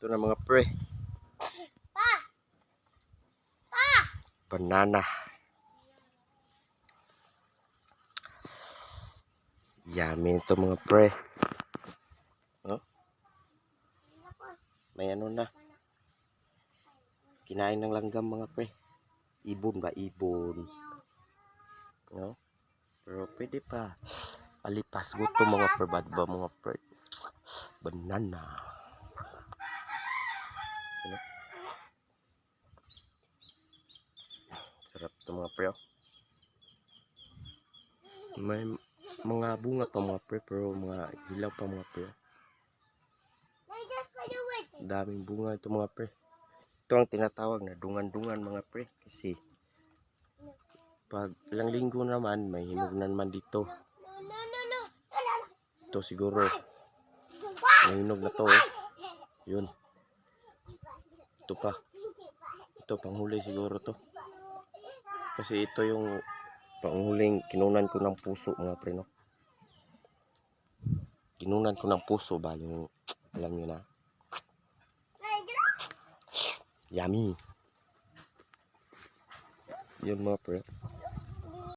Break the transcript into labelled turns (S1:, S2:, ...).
S1: Ito na mga pre. Banana. Yummy ito mga pre. Oh? May ano na. Kinain ng langgam mga pre. Ibon ba? Ibon. No? Pero pwede pa. Alipas gusto mga pre. Bad ba mga pre? Banana. Ano? Sarap ito mga pre. May mga bunga pa mga pre. Pero mga hilaw pa mga pre. Daming bunga ito mga pre. Ito ang tinatawag na dungan-dungan mga pre. Kasi pag ilang linggo naman may hinog na naman dito. Ito siguro may hinog na to. Yun. Ito pa. Ito panghuli siguro to. Kasi ito yung panghuling kinunan ko ng puso mga pre no. Kinunan ko ng puso ba yung alam nyo na. Yummy. Yun mga pre.